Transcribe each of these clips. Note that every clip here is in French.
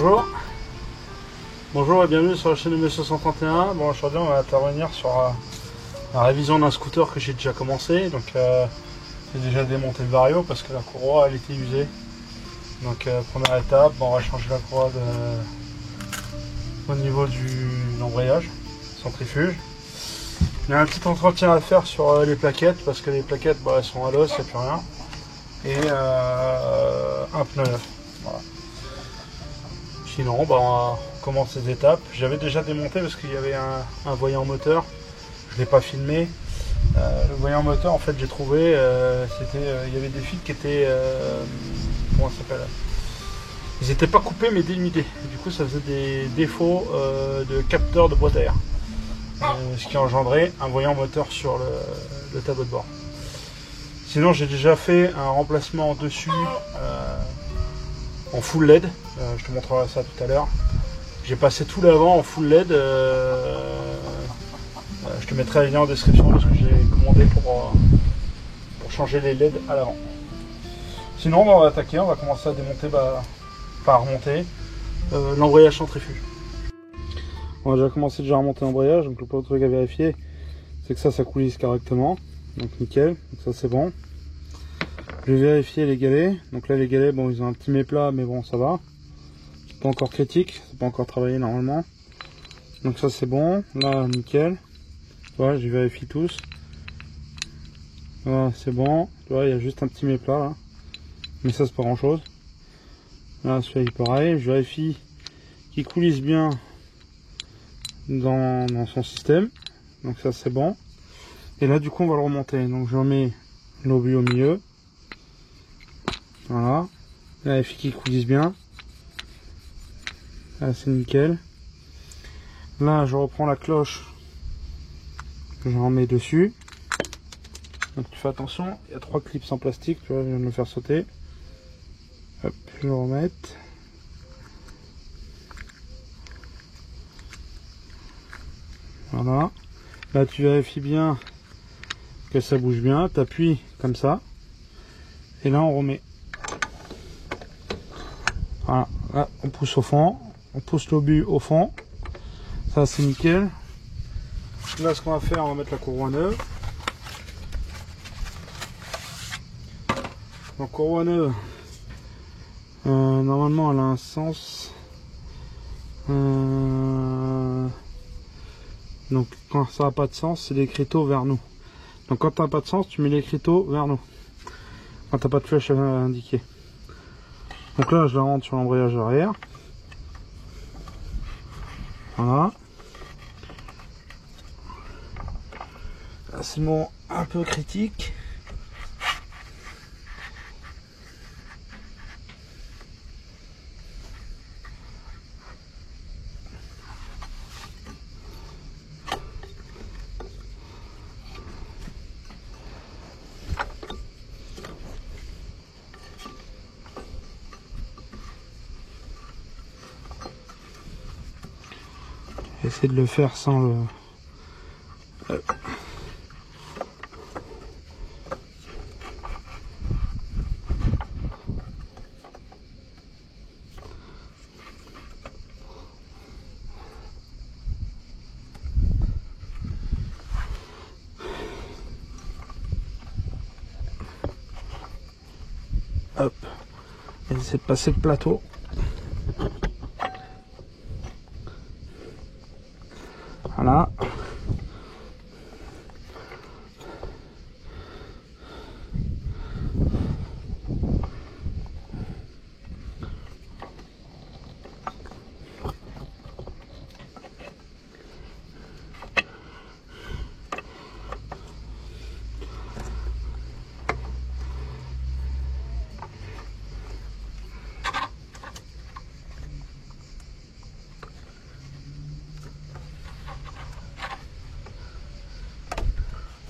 Bonjour. Bonjour et bienvenue sur la chaîne de Monsieur 131. Bon, aujourd'hui on va intervenir sur la révision d'un scooter que j'ai déjà commencé. Donc j'ai déjà démonté le vario parce que la courroie elle était usée. Donc première étape, bon, on va changer la courroie au niveau du l'embrayage, centrifuge. Il y a un petit entretien à faire sur les plaquettes parce que les plaquettes elles sont à l'os, il n'y a plus rien. Et un pneu neuf. Voilà. Sinon, on commence ces étapes. J'avais déjà démonté parce qu'il y avait un voyant moteur. Je ne l'ai pas filmé. Le voyant moteur, en fait, j'ai trouvé, il y avait des fils qui étaient, comment ça s'appelle ? Ils n'étaient pas coupés mais dénudés. Du coup, ça faisait des défauts de capteur de boîte à air. Ce qui engendrait un voyant moteur sur le tableau de bord. Sinon, j'ai déjà fait un remplacement dessus en full LED. Je te montrerai ça tout à l'heure. J'ai passé tout l'avant en full LED. Je te mettrai le lien en description de ce que j'ai commandé pour changer les LED à l'avant. Sinon, on va attaquer. On va commencer à démonter, par remonter l'embrayage centrifuge. On va déjà commencer à remonter l'embrayage. Donc le premier truc à vérifier, c'est que ça coulisse correctement. Donc nickel. Donc ça c'est bon. Je vais vérifier les galets. Donc là les galets, bon, ils ont un petit méplat, mais bon, ça va. C'est pas encore critique, c'est pas encore travaillé normalement. Donc ça c'est bon. Là nickel. Voilà, je vérifie tous. Voilà, c'est bon. Tu vois, il y a juste un petit méplat là. Mais ça c'est pas grand chose. Là celui-là pareil. Je vérifie qu'il coulisse bien dans son système. Donc ça c'est bon. Et là du coup on va le remonter. Donc je mets l'obus au milieu. Voilà. Vérifie qu'il coulisse bien. Là c'est nickel. Là je reprends la cloche. Je remets dessus. Donc tu fais attention. Il y a 3 clips en plastique. Tu vois, je viens de le faire sauter. Hop, je le remets. Voilà. Là tu vérifies bien que ça bouge bien. Tu appuies comme ça. Et là on remet. Voilà. Là on pousse au fond. On pousse l'obus au fond. Ça c'est nickel. Là ce qu'on va faire, on va mettre la courroie neuve. Donc courroie neuve. Normalement elle a un sens. Donc quand ça n'a pas de sens, c'est l'écriteau vers nous. Donc quand tu n'as pas de sens, tu mets l'écriteau vers nous. Quand tu n'as pas de flèche à indiquer. Donc là je la rentre sur l'embrayage arrière. Voilà. Là c'est le moment un peu critique. Essayer de le faire sans le... Hop. Essayer de passer le plateau. Voilà.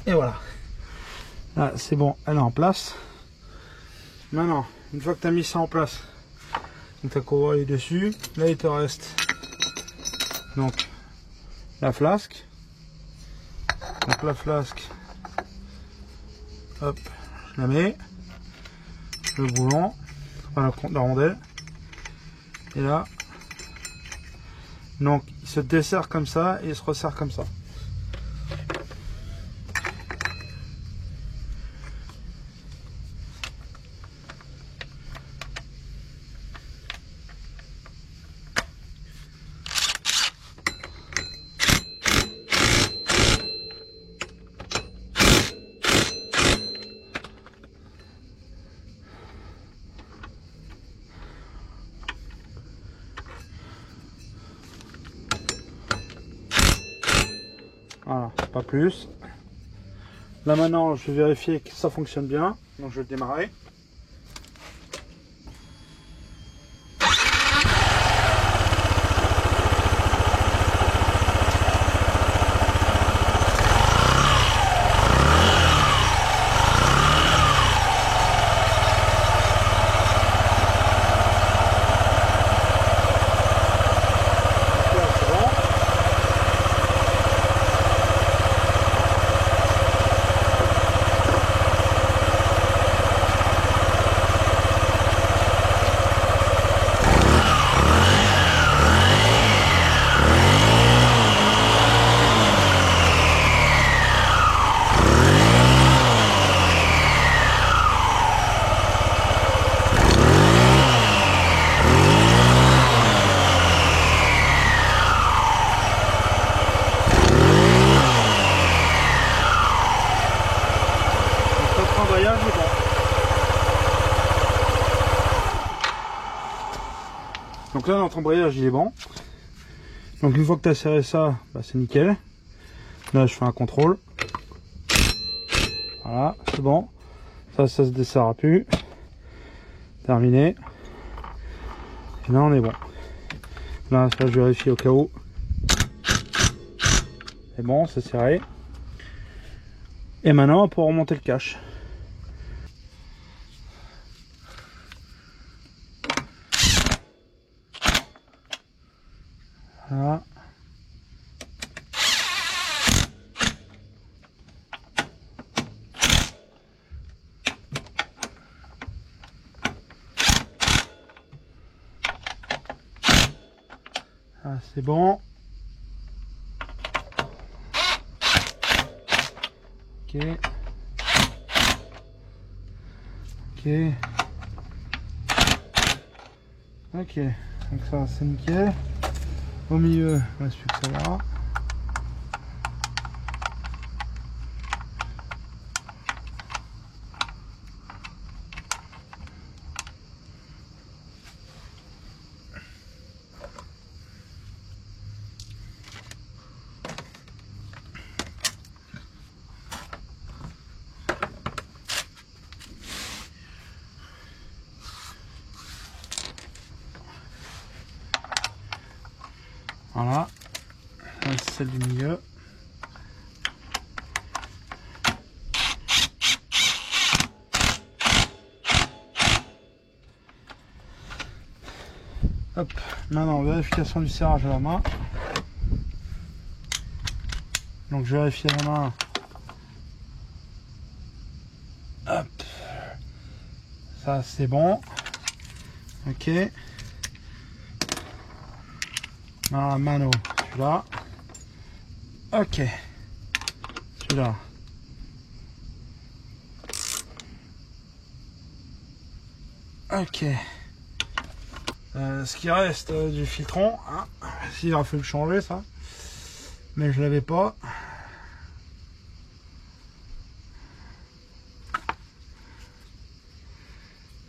Et voilà. Là, c'est bon, elle est en place. Maintenant, une fois que tu as mis ça en place, donc ta courroie est dessus. Là, il te reste donc la flasque. Donc la flasque, hop, je la mets. Le boulon, enfin la rondelle. Et là, Donc il se desserre comme ça et il se resserre comme ça. Voilà, pas plus. Là maintenant, je vais vérifier que ça fonctionne bien. Donc je vais le démarrer. Donc là notre embrayage il est bon. Donc une fois que tu as serré ça, bah, c'est nickel. Là je fais un contrôle. Voilà, c'est bon. Ça se desserrera plus. Terminé. Et là on est bon. Là je vérifie au cas où. C'est bon, c'est serré. Et maintenant on peut remonter le cache. Voilà. Ah, c'est bon. Ok. Ok. Ok. Donc ça c'est nickel. Au milieu, il ne reste plus que ça là. Voilà, c'est celle du milieu. Hop, maintenant vérification du serrage à la main. Donc je vérifie à la main. Hop, ça c'est bon. Ok. Maintenant la mano, celui-là. Ok. Celui-là. Ok. Ce qui reste du filtron, hein. S'il aurait fallu le changer ça, mais je l'avais pas.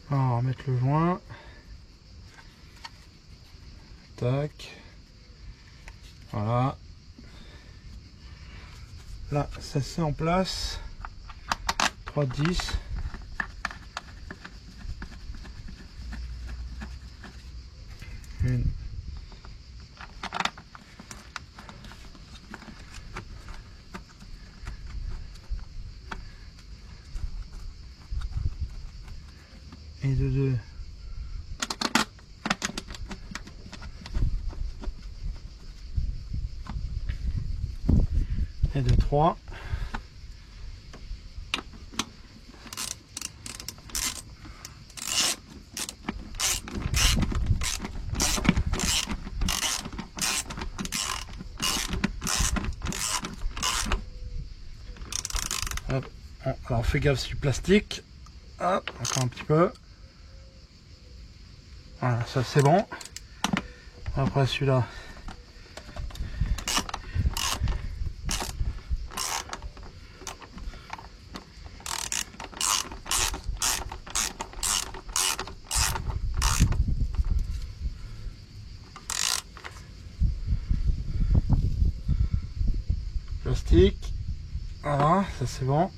Alors, on va remettre le joint. Tac. Voilà. Là, ça c'est en place. 3,10. Une. Et de deux. Et de trois. Alors fais gaffe, c'est du plastique. Hop, encore un petit peu. Voilà, ça c'est bon. Après celui-là. Plastique. Voilà, ça c'est bon.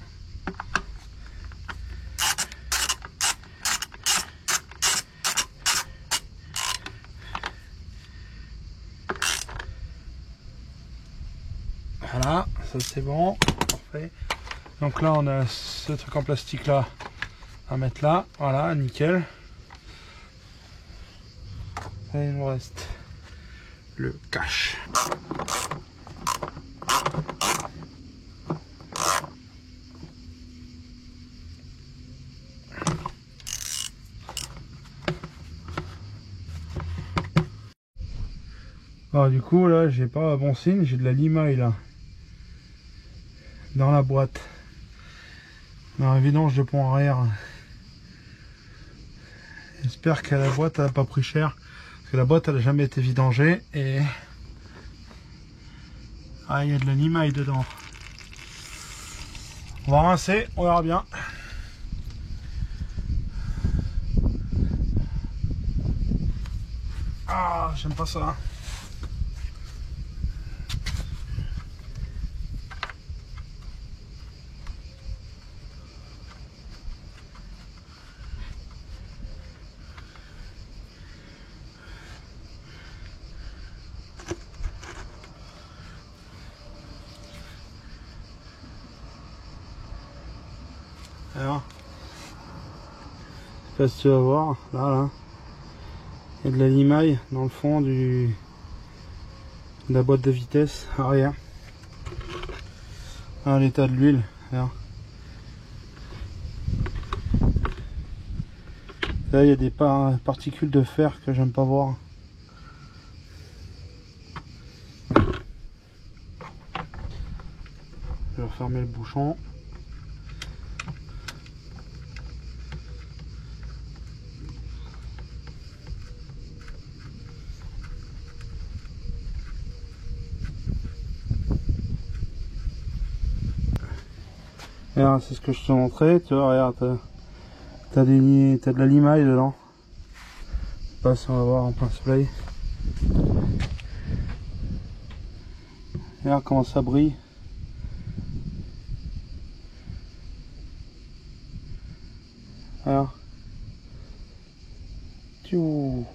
Voilà, ça c'est bon, parfait. Donc là on a ce truc en plastique là à mettre là, voilà, nickel. Et il nous reste le cache. Alors du coup là j'ai pas bon signe, j'ai de la limaille là dans la boîte, dans la vidange de pont arrière. J'espère que la boîte elle a pas pris cher, parce que la boîte elle a jamais été vidangée et ah, il y a de la limaille dedans. On va rincer, on verra bien. Ah, j'aime pas ça. Alors, je sais pas si tu vas voir, là, il y a de la limaille dans le fond de la boîte de vitesse arrière. Ah, l'état de l'huile, là il y a des particules de fer que j'aime pas voir. Je vais refermer le bouchon. Regarde, c'est ce que je te montrais, tu vois, regarde, t'as de la limaille dedans. Je sais pas si on va voir en plein soleil. Regarde comment ça brille. Regarde. Vous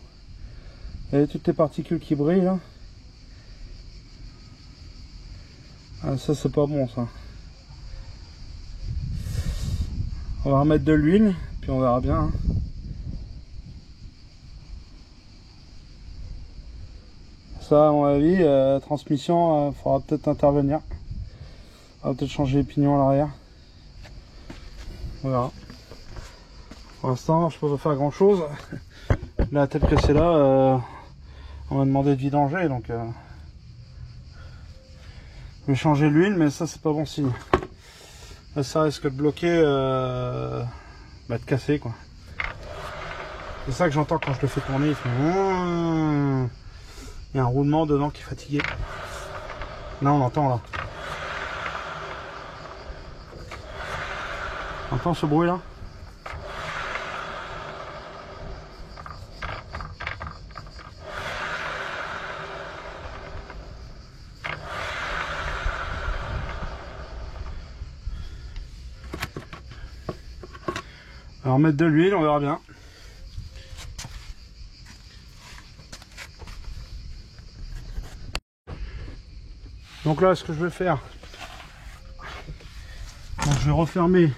voyez toutes les particules qui brillent là. Ah, ça c'est pas bon ça. On va remettre de l'huile, puis on verra bien. Hein. Ça, à mon avis, transmission, faudra peut-être intervenir. On va peut-être changer les pignons à l'arrière. On verra. Pour l'instant, je peux pas faire grand chose. Là, tel que c'est là, on m'a demandé de vidanger, donc je vais changer l'huile, mais ça, c'est pas bon signe. Là, ça risque de bloquer, de casser, quoi. C'est ça que j'entends quand je le fais tourner. Il fait... Il y a un roulement dedans qui est fatigué. Là, on entend, là. On entend ce bruit, là? Alors mettre de l'huile, on verra bien. Donc là, ce que je vais faire, donc je vais refermer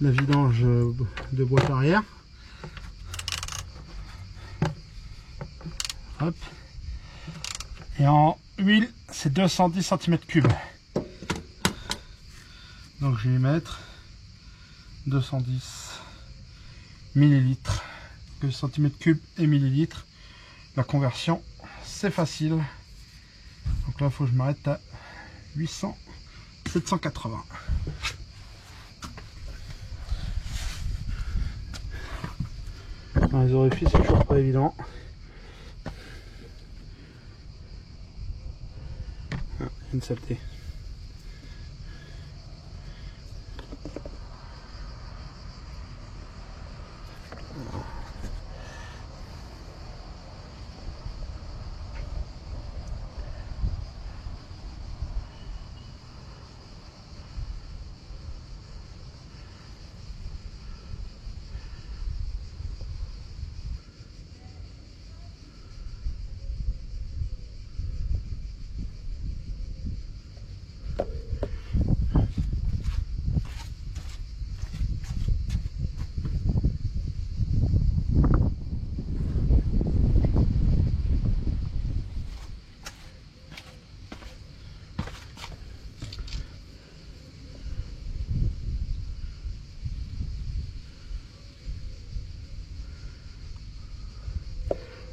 la vidange de boîte arrière. Hop. Et en huile, c'est 210 cm3. Donc je vais y mettre 210 millilitres, cm3 et millilitres. La conversion, c'est facile. Donc là, il faut que je m'arrête à 780. Dans les orifices, c'est toujours pas évident. Ah, une saleté.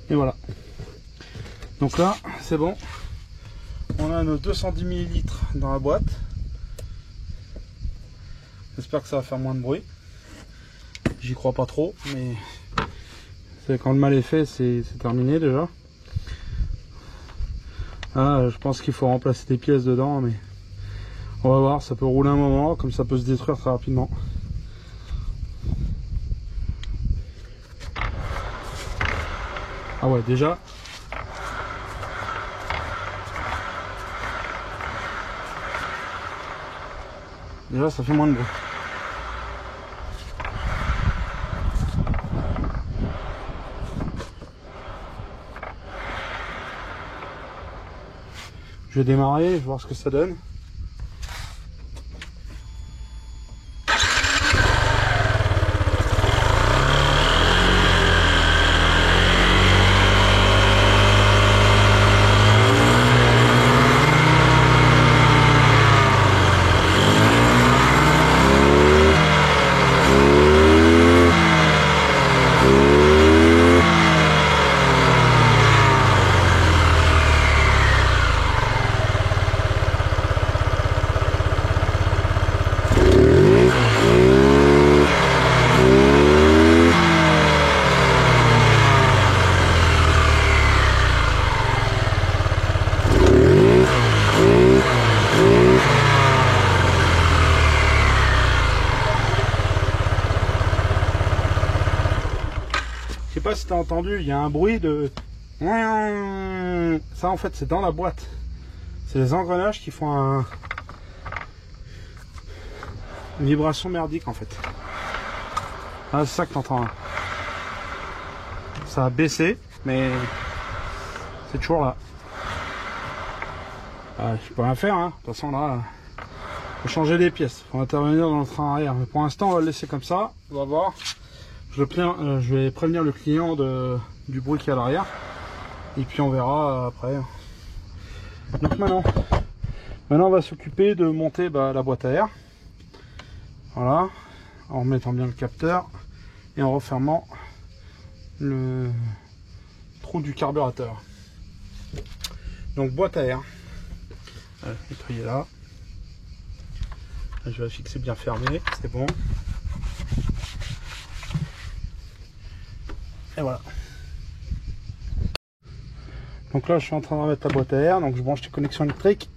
Et voilà. Donc là, c'est bon. On a nos 210 ml dans la boîte. J'espère que ça va faire moins de bruit. J'y crois pas trop, mais quand le mal est fait, c'est terminé déjà. Ah, je pense qu'il faut remplacer des pièces dedans, mais on va voir, ça peut rouler un moment, comme ça peut se détruire très rapidement. Ah ouais, déjà. Déjà, ça fait moins de bruit. Je vais démarrer, je vais voir ce que ça donne. Je sais pas si tu as entendu, il y a un bruit de... Ça en fait c'est dans la boîte. C'est les engrenages qui font une vibration merdique en fait. Ah, c'est ça que tu entends. Ça a baissé, mais c'est toujours là. Ah, je peux rien faire, hein. De toute façon là, faut changer les pièces, faut intervenir dans le train arrière. Mais pour l'instant on va le laisser comme ça, on va voir. Je vais prévenir le client du bruit qu'il y a à l'arrière. Et puis on verra après. Donc maintenant on va s'occuper de monter la boîte à air. Voilà. En remettant bien le capteur. Et en refermant le trou du carburateur. Donc boîte à air. Nettoyer là. Je vais fixer bien fermé. C'est bon. Et voilà. Donc là je suis en train de remettre la boîte à air, donc je branche les connexions électriques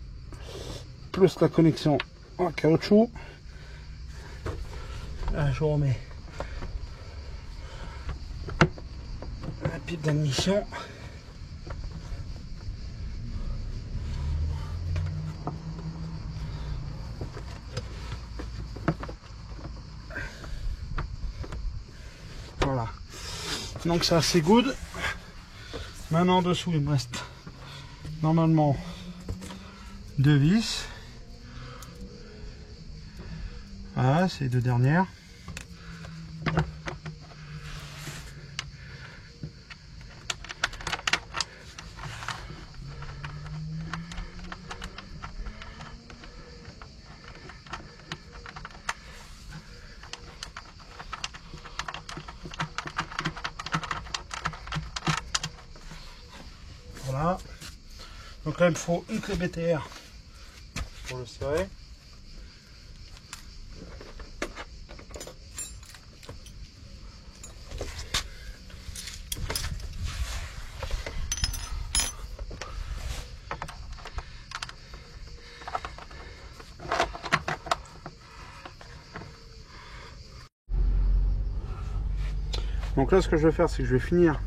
plus la connexion en caoutchouc. Là je remets la pipe d'admission. Voilà. Donc c'est assez good. Maintenant en dessous il me reste normalement 2 vis. Voilà, c'est les 2 dernières. Voilà. Donc là il me faut une clé BTR pour le serrer. Donc là, ce que je vais faire, c'est que je vais finir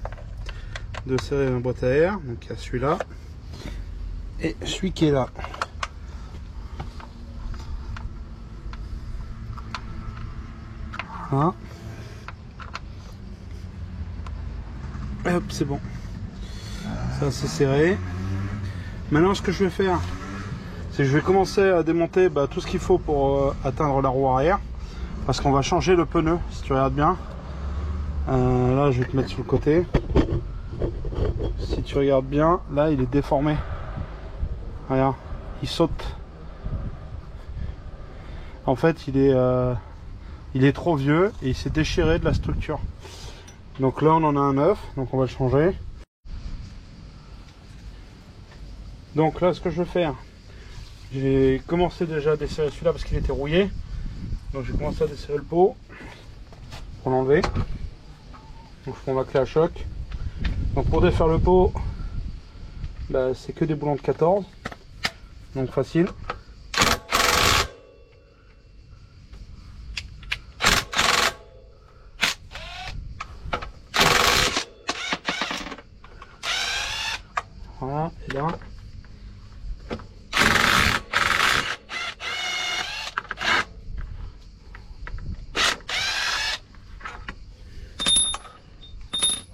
de serrer ma boîte à air. Donc il y a celui-là et celui qui est là. Voilà. Et hop, c'est bon. Ça c'est serré. Maintenant, ce que je vais faire, c'est que je vais commencer à démonter tout ce qu'il faut pour atteindre la roue arrière. Parce qu'on va changer le pneu, si tu regardes bien. Là, je vais te mettre sur le côté. Si tu regardes bien, là, il est déformé. Regarde, il saute. En fait, il est trop vieux et il s'est déchiré de la structure. Donc là, on en a un neuf, donc on va le changer. Donc là, ce que je vais faire, j'ai commencé déjà à desserrer celui-là parce qu'il était rouillé. Donc j'ai commencé à desserrer le pot pour l'enlever. Donc je prends ma clé à choc. Donc pour défaire le pot, c'est que des boulons de 14. Donc facile. Voilà, et là.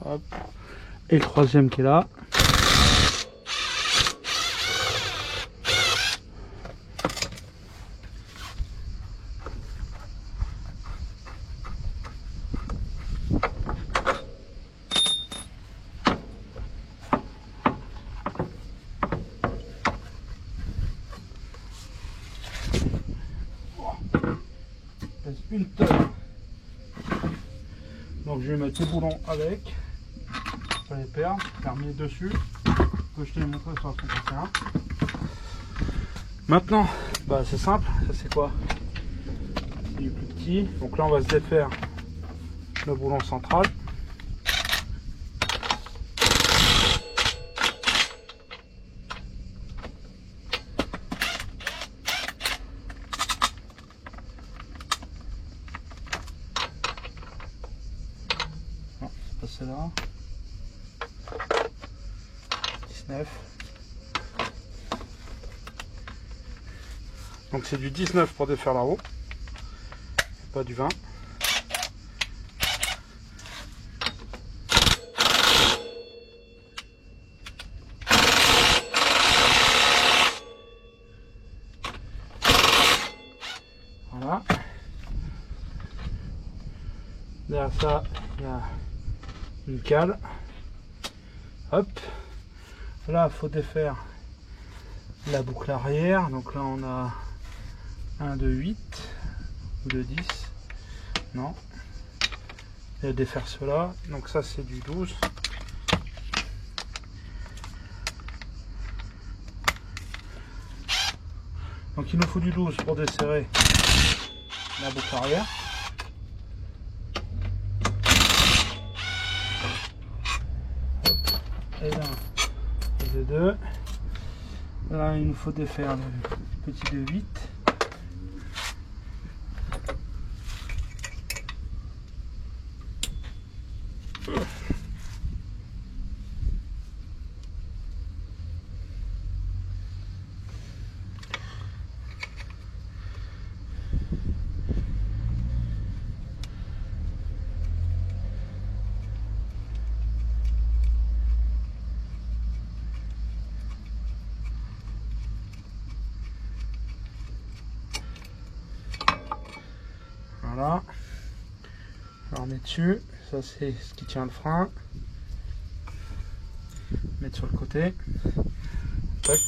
Hop. Et le troisième qui est là. Une tonne. Donc je vais mettre les boulons avec. Pas les perdre, fermer dessus. Que je te l'ai montré sur la 131. Maintenant, c'est simple. Ça c'est quoi? C'est du plus petit. Donc là on va se défaire le boulon central. Non, c'est pas celle-là. 19. Donc c'est du 19 pour défaire la roue, pas du 20. Voilà. Derrière ça, il y a une cale. Hop. Là, il faut défaire la boucle arrière. Donc là, on a un de 8 ou de 10. Non. Et défaire cela. Donc ça, c'est du 12. Donc il nous faut du 12 pour desserrer la boucle arrière. Et là, de 2. Là, il nous faut défaire le petit de 8. Voilà, alors on met dessus, ça c'est ce qui tient le frein, mettre sur le côté, tac.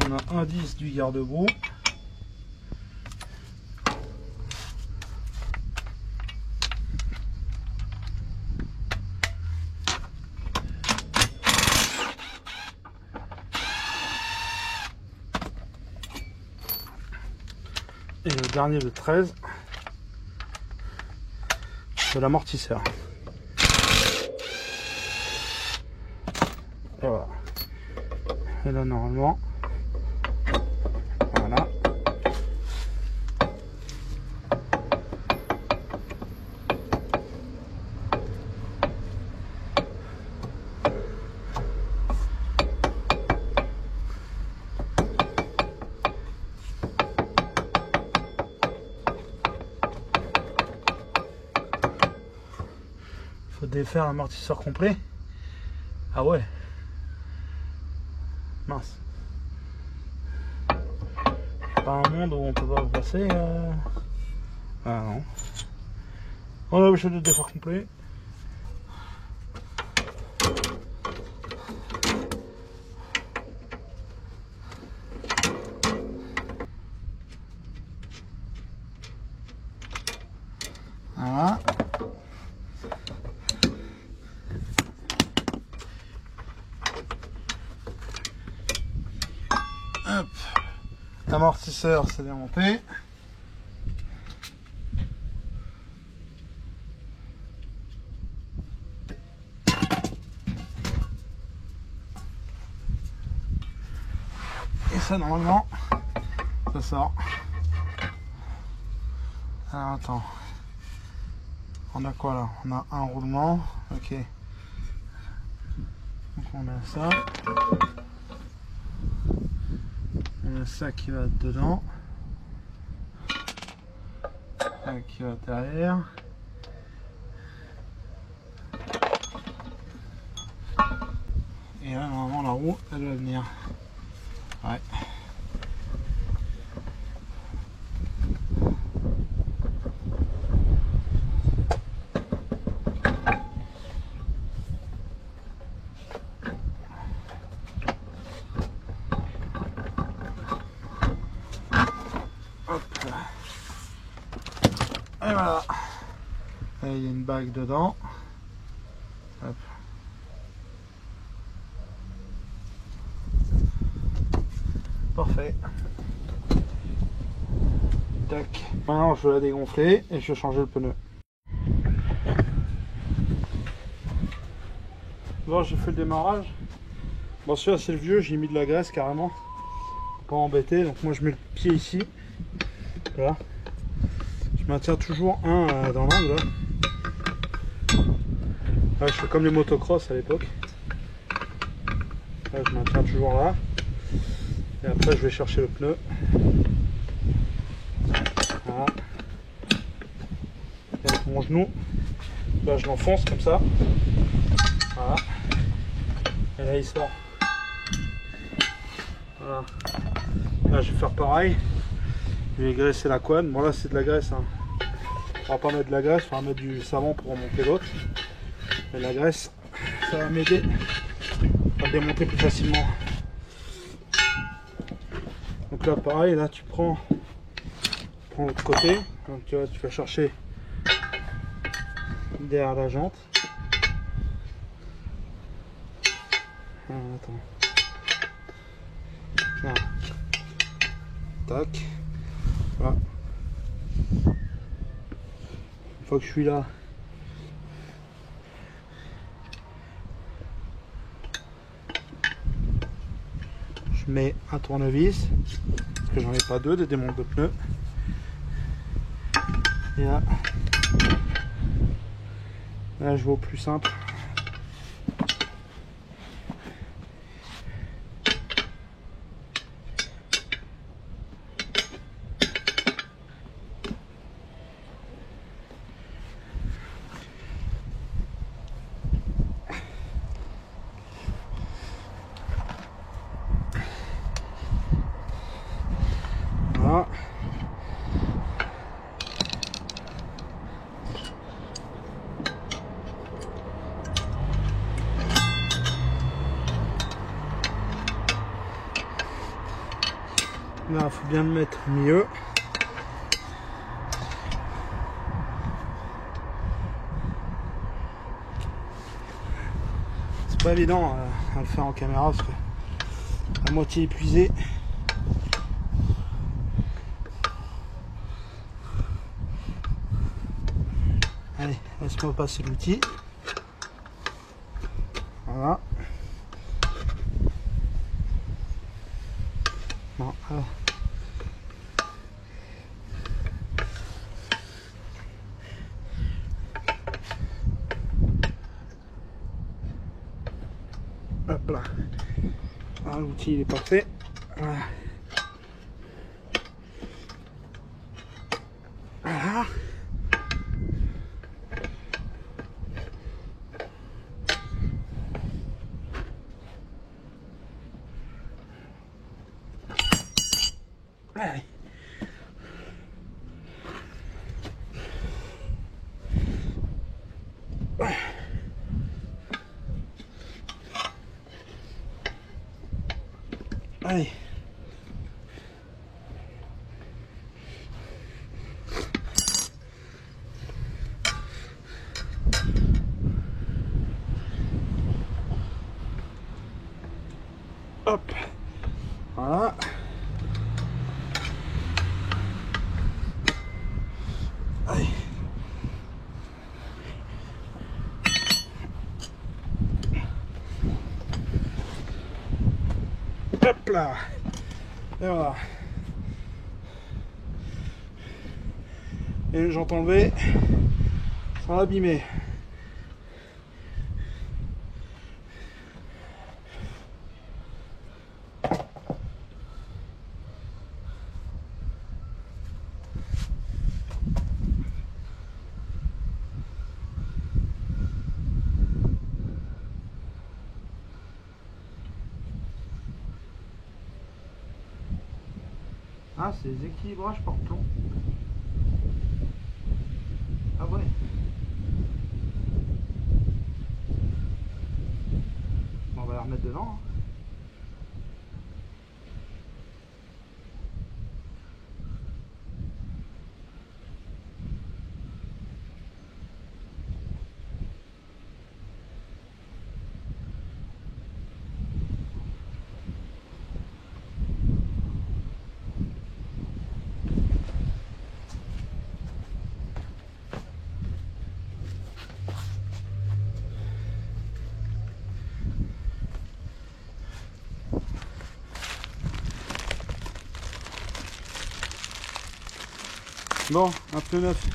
On a un 10 du garde-boue, et le dernier de 13 de l'amortisseur. Et voilà. Et là normalement, voilà. Faut défaire l'amortisseur complet. Ah ouais. Mince. Pas un monde où on peut pas passer. Ah non. On est obligé de défaire complet. Voilà. Hop. L'amortisseur c'est démonté. Et ça normalement ça sort. Alors attends. On a quoi là? On a un roulement. Ok. Donc on a ça. On a ça qui va dedans. Ça qui va derrière. Et là normalement la roue elle va venir. Ouais. Et voilà. Et il y a une bague dedans. Hop. Parfait. Tac. Maintenant je vais la dégonfler et je vais changer le pneu. Bon, j'ai fait le démarrage. Bon, celui-là c'est le vieux, j'ai mis de la graisse carrément. Pas embêté, donc moi je mets le pied ici. Voilà. Je maintiens toujours un dans l'angle. Là, je fais comme les motocross à l'époque. Là, je maintiens toujours là. Et après, je vais chercher le pneu. Voilà. Et avec mon genou, là, je l'enfonce comme ça. Voilà. Et là, il sort. Voilà. Là, je vais faire pareil. Je vais graisser la couenne. Bon, là, c'est de la graisse. Hein. On va pas mettre de la graisse, on va mettre du savon pour remonter l'autre. Mais la graisse, ça va m'aider à démonter plus facilement. Donc là, pareil, là, tu prends l'autre côté. Donc tu vas chercher derrière la jante. Ah, attends. Là. Tac. Voilà. Une fois que je suis là, je mets un tournevis, parce que j'en ai pas deux de démonte de pneus. Et là, je vais au plus simple. Voilà. Là, il faut bien le mettre au milieu. C'est pas évident à le faire en caméra parce que à moitié épuisé. Allez, laisse-moi passer l'outil. Voilà. Bon, alors. Hop là. Ah, l'outil il est parfait. Voilà. Voilà. Allez. Hop. Voilà. Allez. Hop là. Et voilà. Et une jante enlevée sans l'abîmer. Ah, c'est des équilibrages par plomb. Ah ouais. On va la remettre dedans. Hein. Bon, un pneu neuf.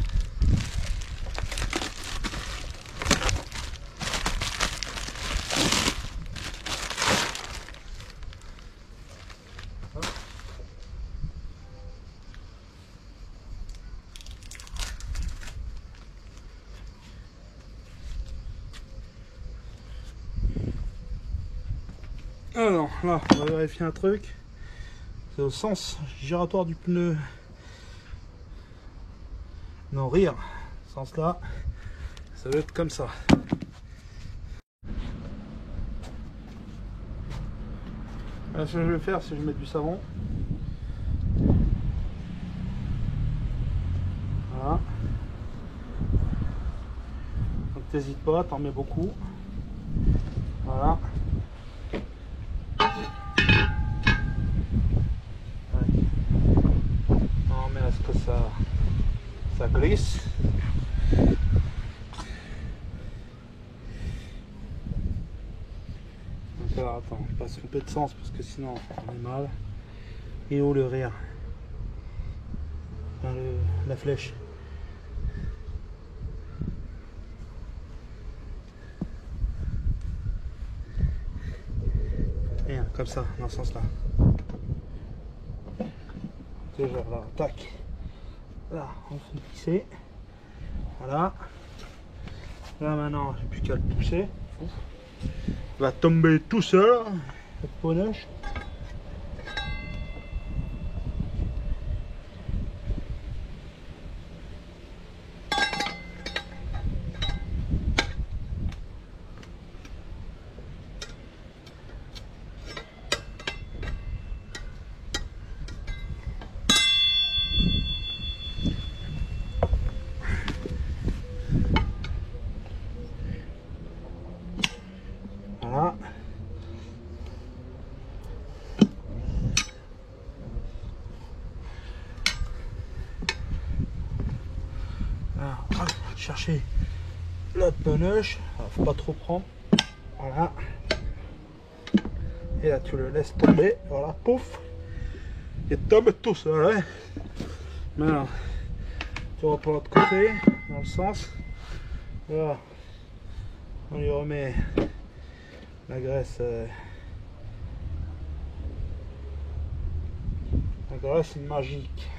Alors là, on va vérifier un truc. C'est au sens giratoire du pneu. Non, rire. Ce sens là, ça va être comme ça. Alors, ce que je vais faire, c'est que je vais mettre du savon. Voilà. Donc t'hésites pas, t'en mets beaucoup. Voilà. On met à ce que ça glisse. Donc alors attends, pas se tromper de sens parce que sinon on est mal. Et où le rire? Enfin, la flèche. Rien, comme ça, dans ce sens là. Déjà là, tac. Là, on fait glisser. Voilà. Là maintenant, j'ai plus qu'à le pousser. Il va tomber tout seul. Le ponage. Voilà. Alors, chercher le pneuche. Faut pas trop prendre. Voilà. Et là, tu le laisses tomber. Voilà, pouf. Il tombe tout seul. Hein. Maintenant, tu reprends l'autre côté, dans le sens. Voilà. On lui remet la graisse. La graisse est magique.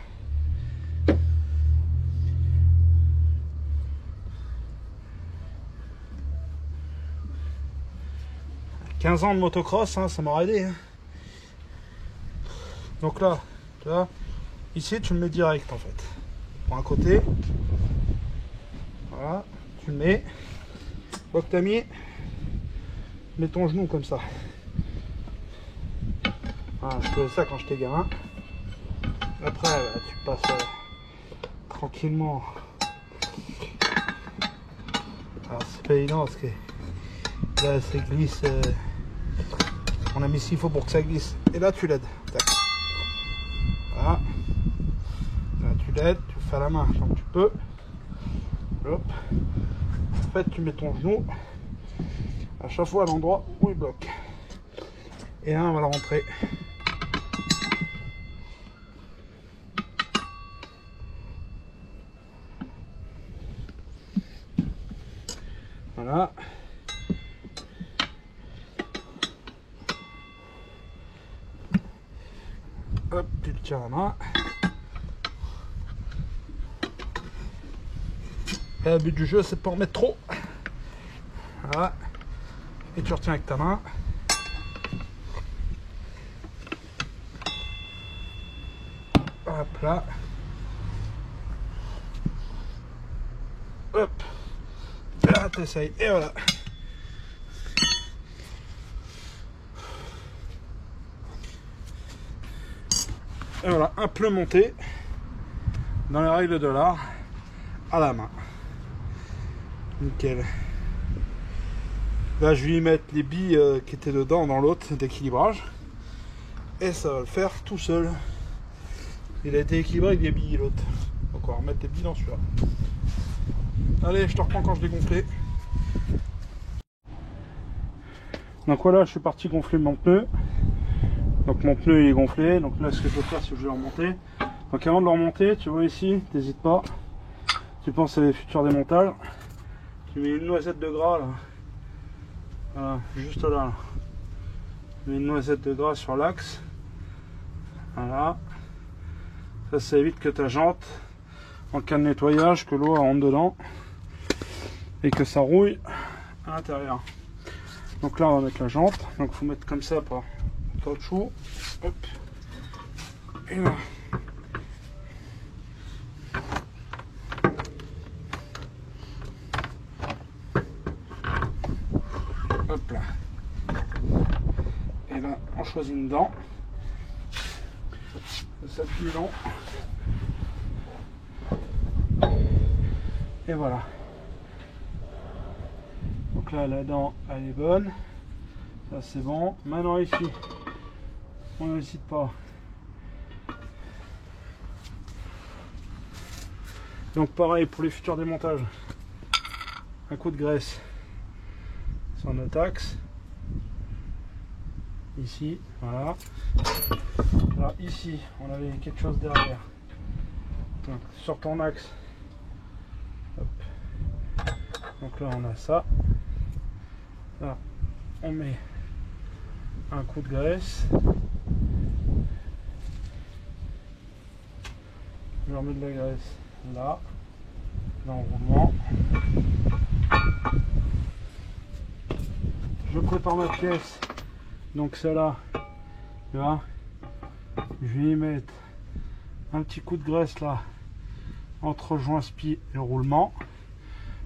« 15 ans de motocross, hein, ça m'aurait aidé. Hein. » Donc là, tu vois, ici tu le mets direct en fait. Tu prends un côté. Voilà, tu le mets. Une fois que tu as mis, mets ton genou comme ça. Voilà, je faisais ça quand j'étais gamin. Après, bah, tu passes tranquillement. Alors c'est pas évident parce que là ça glisse. On a mis ce qu'il faut pour que ça glisse. Et là tu l'aides. Voilà. Là tu l'aides, tu le fais à la main tant que tu peux. Hop. En fait tu mets ton genou à chaque fois à l'endroit où il bloque. Et là on va le rentrer. Voilà. Hop, tu le tiens à la main. Et le but du jeu, c'est de pas en mettre trop. Voilà. Et tu retiens avec ta main. Hop là. Hop. Là, t'essayes. Et voilà. Et voilà, un pneu monté dans les règles de l'art à la main. Nickel. Là, je vais y mettre les billes qui étaient dedans dans l'autre d'équilibrage. Et ça va le faire tout seul. Il a été équilibré avec des billes l'autre. Donc on va remettre des billes dans celui-là. Allez, je te reprends quand je l'ai gonflé. Donc voilà, je suis parti gonfler mon pneu. Donc mon pneu il est gonflé. Donc là, ce que je vais faire, c'est que je vais le remonter. Donc avant de le remonter, tu vois ici, n'hésite pas. Tu penses à les futurs démontages. Tu mets une noisette de gras là. Voilà, juste là. Tu mets une noisette de gras sur l'axe. Voilà. Ça évite que ta jante, en cas de nettoyage, que l'eau rentre dedans et que ça rouille à l'intérieur. Donc là, on va mettre la jante. Donc il faut mettre comme ça par caoutchouc. Hop. Et là. Hop là. Et là, on choisit une dent. Ça s'appuie long. Et voilà. Donc là, la dent, elle est bonne. Ça, c'est bon. Maintenant, ici, on n'hésite pas. Donc, pareil pour les futurs démontages. Un coup de graisse sur notre axe. Ici, voilà. Alors, ici, on avait quelque chose derrière. Donc, sur ton axe. Hop. Donc là on a ça. Là on met un coup de graisse. Je remets de la graisse là, l'enroulement. Je prépare ma pièce. Donc celle-là, tu vois, je vais y mettre un petit coup de graisse là entre le joint-spi et le roulement.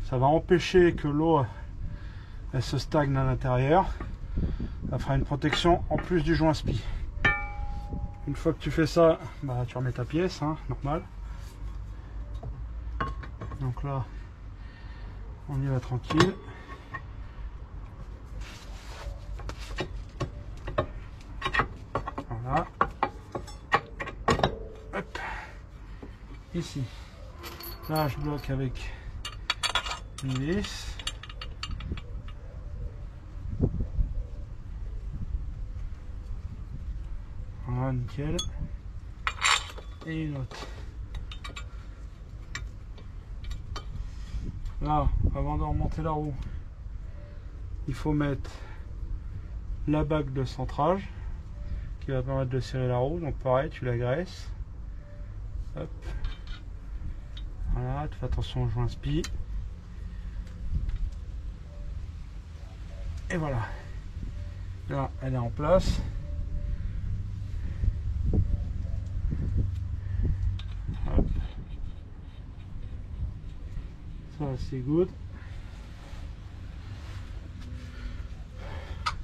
Ça va empêcher que l'eau elle se stagne à l'intérieur. Ça fera une protection en plus du joint-spi. Une fois que tu fais ça, bah, tu remets ta pièce, hein, normal. Donc là, on y va tranquille. Voilà. Hop. Ici. Là, je bloque avec une vis. Voilà, nickel. Et une autre. Là, avant de remonter la roue, il faut mettre la bague de centrage qui va permettre de serrer la roue. Donc pareil, tu la graisses. Hop. Voilà, tu fais attention au joint spi. Et voilà. Là, elle est en place. Hop. Ça, c'est good.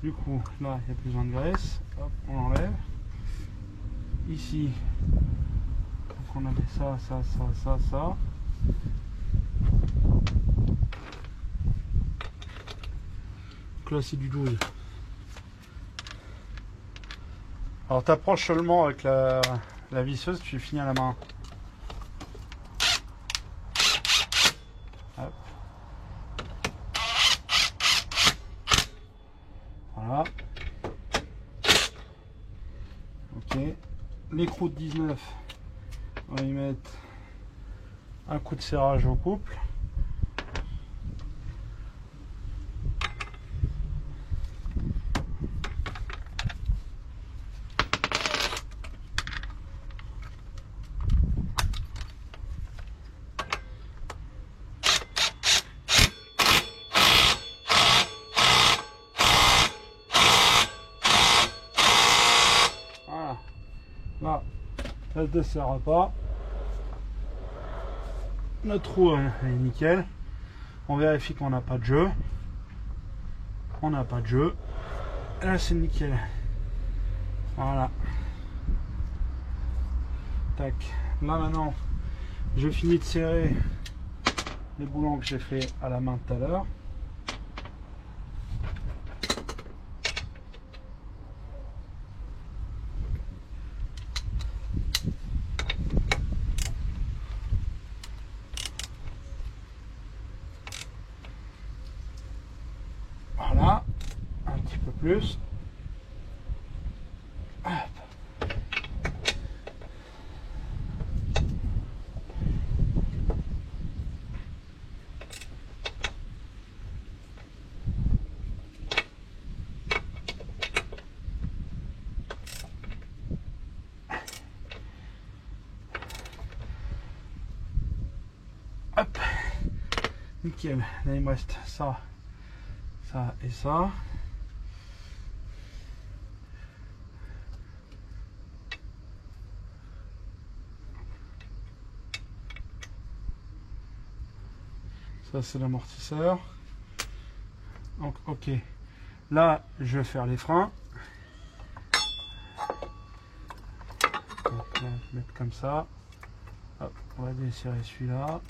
Du coup, là, il n'y a plus besoin de graisse. Hop, on l'enlève. ici, donc on avait ça. Donc là c'est du 12. Alors t'approches seulement avec la visseuse, tu finis à la main. Hop. Voilà. Ok. L'écrou de 19, on va y mettre un coup de serrage au couple. Là, ça ne desserre pas. Notre roue est nickel. On vérifie qu'on n'a pas de jeu. On n'a pas de jeu. Là, c'est nickel. Voilà. Tac. Là, maintenant, je finis de serrer les boulons que j'ai fait à la main tout à l'heure. Voilà, un petit peu plus. Hop. Hop. Nickel. Là il me reste ça et ça. Ça c'est l'amortisseur. Donc ok. Là je vais faire les freins. Donc, là, je vais mettre comme ça. Hop, on va desserrer celui-là.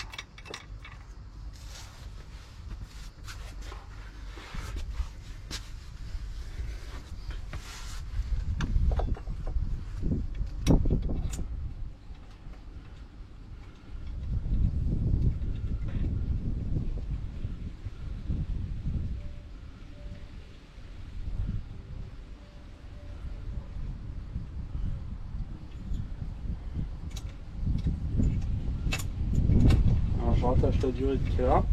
Je rattache la durée qui est là.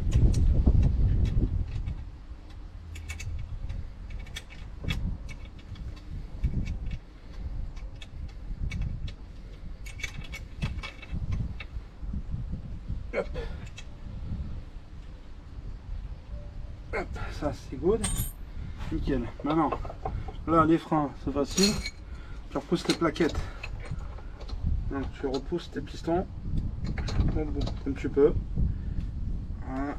Hop. Hop. Ça c'est good. Nickel. Maintenant, là les freins c'est facile. Tu repousses tes plaquettes. Donc, tu repousses tes pistons comme tu peux. Voilà.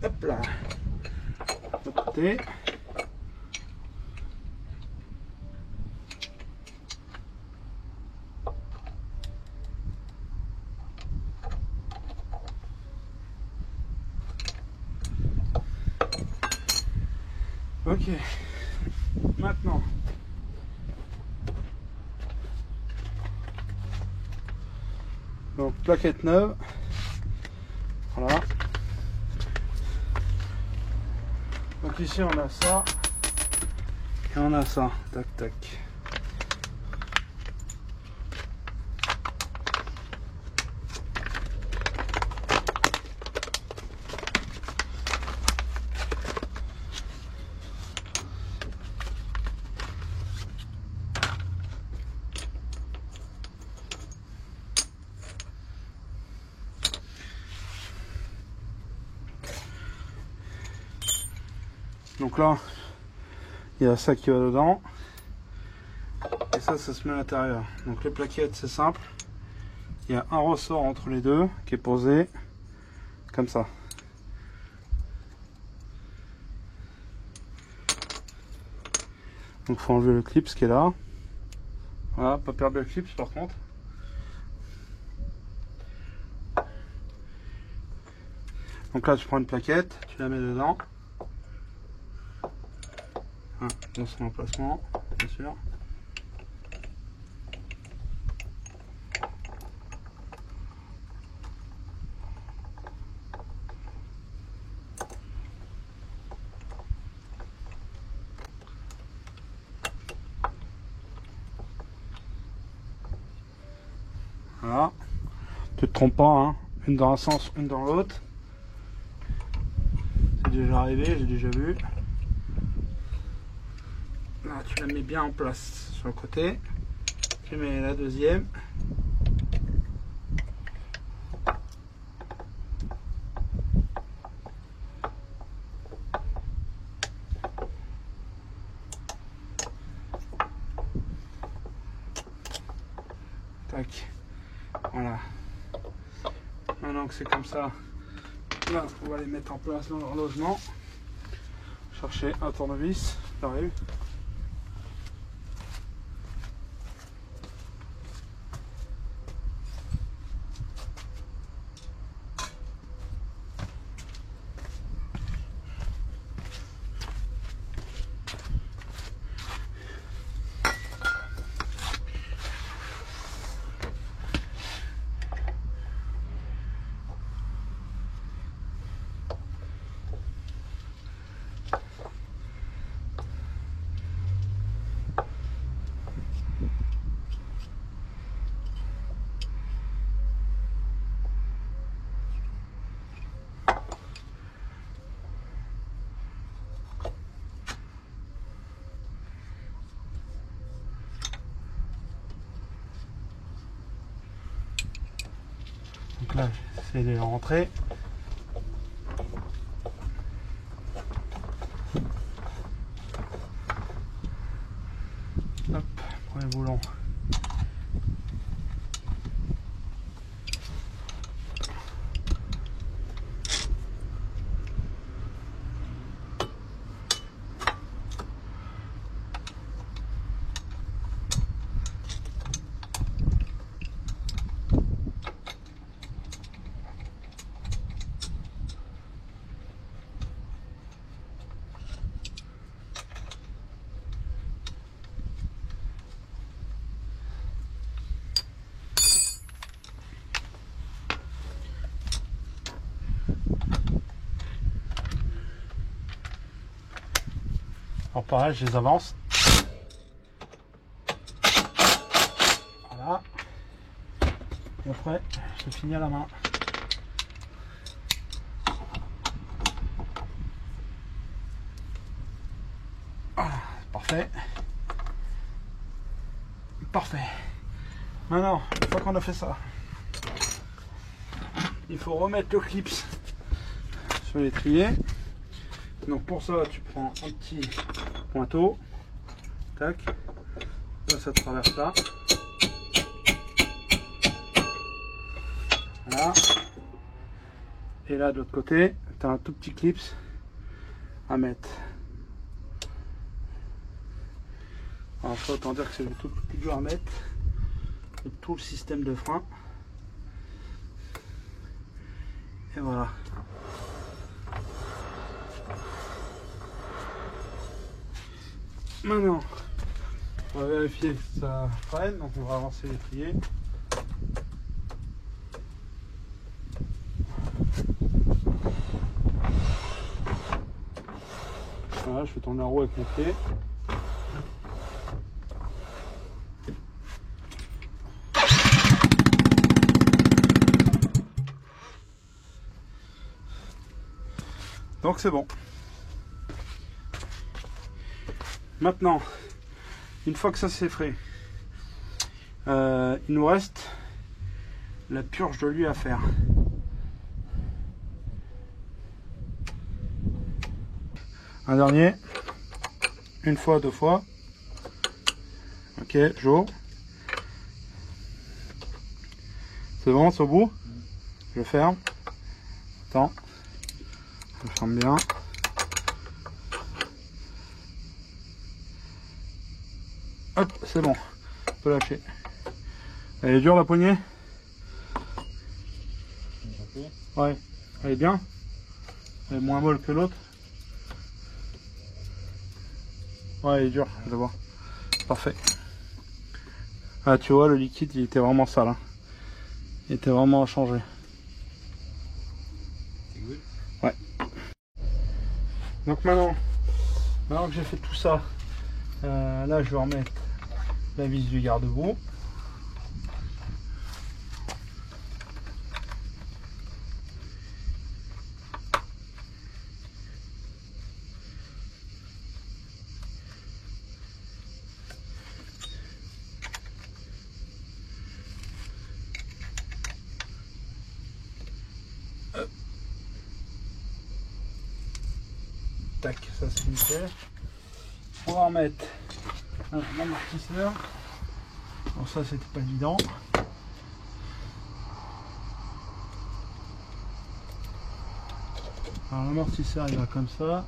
Hop là. De l'autre côté. Ok. Maintenant. Donc plaquette neuve. Voilà. Donc ici on a ça. Et on a ça. Tac tac. Donc là, il y a ça qui va dedans. Et ça se met à l'intérieur. Donc les plaquettes, c'est simple. Il y a un ressort entre les deux qui est posé comme ça. Donc faut enlever le clip qui est là. Voilà, pas perdre le clip par contre. Donc là tu prends une plaquette, tu la mets dedans. Dans son emplacement, bien sûr. Voilà. Tu te trompes pas, hein. Une dans un sens, une dans l'autre. C'est déjà arrivé, j'ai déjà vu. Là, tu la mets bien en place sur le côté. Tu mets la deuxième. Tac. Voilà. Maintenant que c'est comme ça, là, on va les mettre en place dans leur logement. Chercher un tournevis, j'arrive. Donc là, j'essaie de les rentrer. Hop, premier boulon. Alors pareil, je les avance. Voilà. Et après, je finis à la main. Voilà, parfait. Parfait. Maintenant, une fois qu'on a fait ça, il faut remettre le clip sur l'étrier. Donc pour ça, tu prends un petit pointeau, tac, là ça traverse là, voilà, et là de l'autre côté, tu as un tout petit clip à mettre. Alors ça, autant dire que c'est le tout plus dur à mettre, et tout le système de frein, et voilà. Maintenant, on va vérifier que ça freine, donc on va avancer l'étrier. Voilà, je fais tourner la roue avec mon pied. Donc c'est bon. Maintenant, une fois que ça c'est fait, il nous reste la purge de l'huile à faire. Un dernier, une fois, deux fois. Ok, j'ouvre. C'est bon, c'est au bout. Je ferme. Attends. Je ferme bien. Hop, c'est bon. On peut lâcher. Elle est dure la poignée? Ouais. Elle est bien? Elle est moins molle que l'autre? Ouais, elle est dure, je la vois. Parfait. Ah, tu vois, le liquide, il était vraiment sale. Hein. Il était vraiment à changer. C'est good. Ouais. Donc maintenant que j'ai fait tout ça, là je vais remettre la vis du garde-boue. Tac, ça c'est nickel. On va remettre un amortisseur. Bon, ça c'était pas évident. Alors l'amortisseur il va comme ça.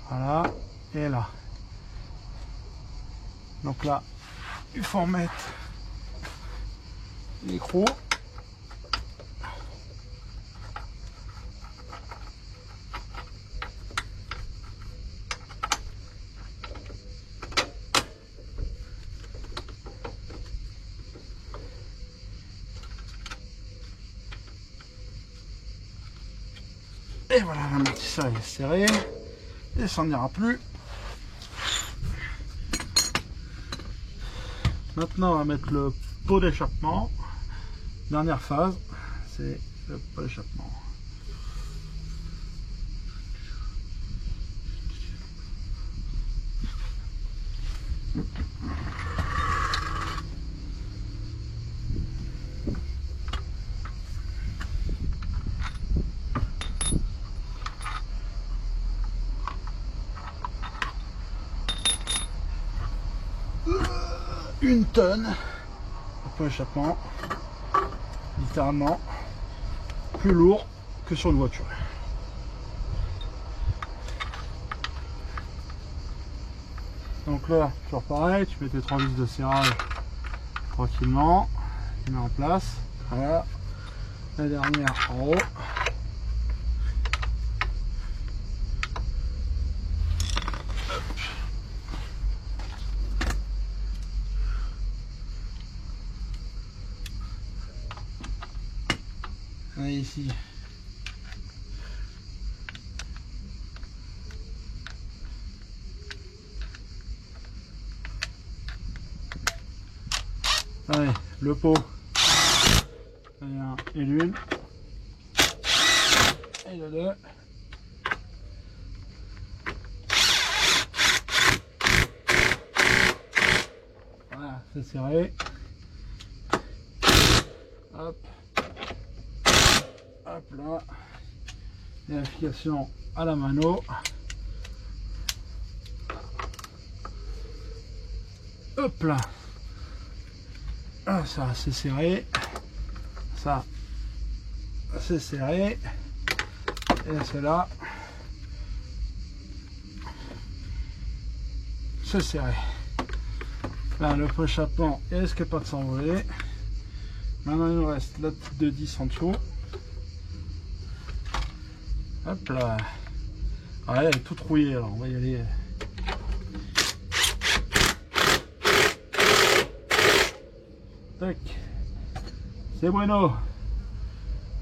Voilà, et là. Donc là, il faut remettre l'écrou. Et voilà, l'amortisseur est serré. Et ça n'ira plus. Maintenant, on va mettre le pot d'échappement. Dernière phase, c'est le pot d'échappement. Une tonne de pot d'échappement, littéralement plus lourd que sur une voiture. Donc là, toujours pareil, tu mets tes 3 vis de serrage tranquillement, tu mets en place. Voilà, la dernière en haut. Allez, ici. Allez, le pot. Et l'une. Et le deux. Voilà, c'est serré. Hop. Hop là. Et application à la mano. Hop là. Ah, ça c'est serré. Ça c'est serré. Et celle-là c'est serré. Là le pot d'échappement il risque pas de s'envoler. Maintenant il nous reste la petite de 10 en dessous. Hop là. Ah, elle est toute rouillée alors on va y aller. Tac. C'est bueno.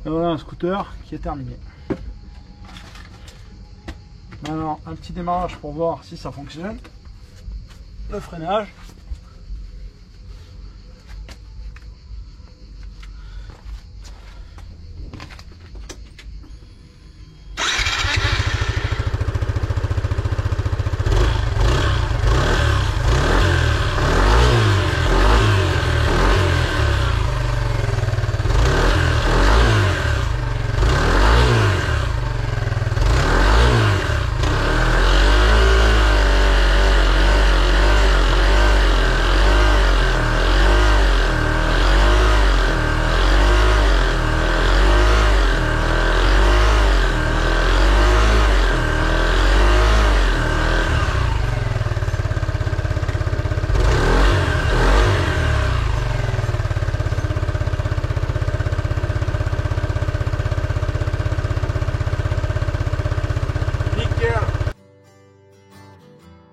Et voilà un scooter qui est terminé. Maintenant un petit démarrage pour voir si ça fonctionne. Le freinage.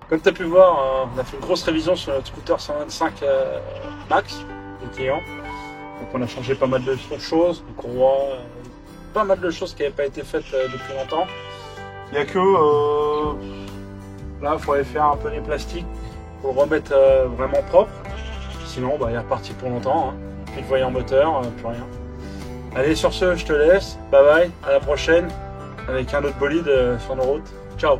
Comme tu as pu voir, on a fait une grosse révision sur notre scooter 125 Max du client. Donc on a changé pas mal de choses, de courroies, pas mal de choses qui n'avaient pas été faites depuis longtemps. Il n'y a que là, il faudrait faire un peu les plastiques pour le remettre vraiment propre. Sinon, il est reparti pour longtemps. Hein. Plus de voyant moteur, plus rien. Allez, sur ce, je te laisse. Bye bye, à la prochaine avec un autre bolide sur nos routes. Ciao.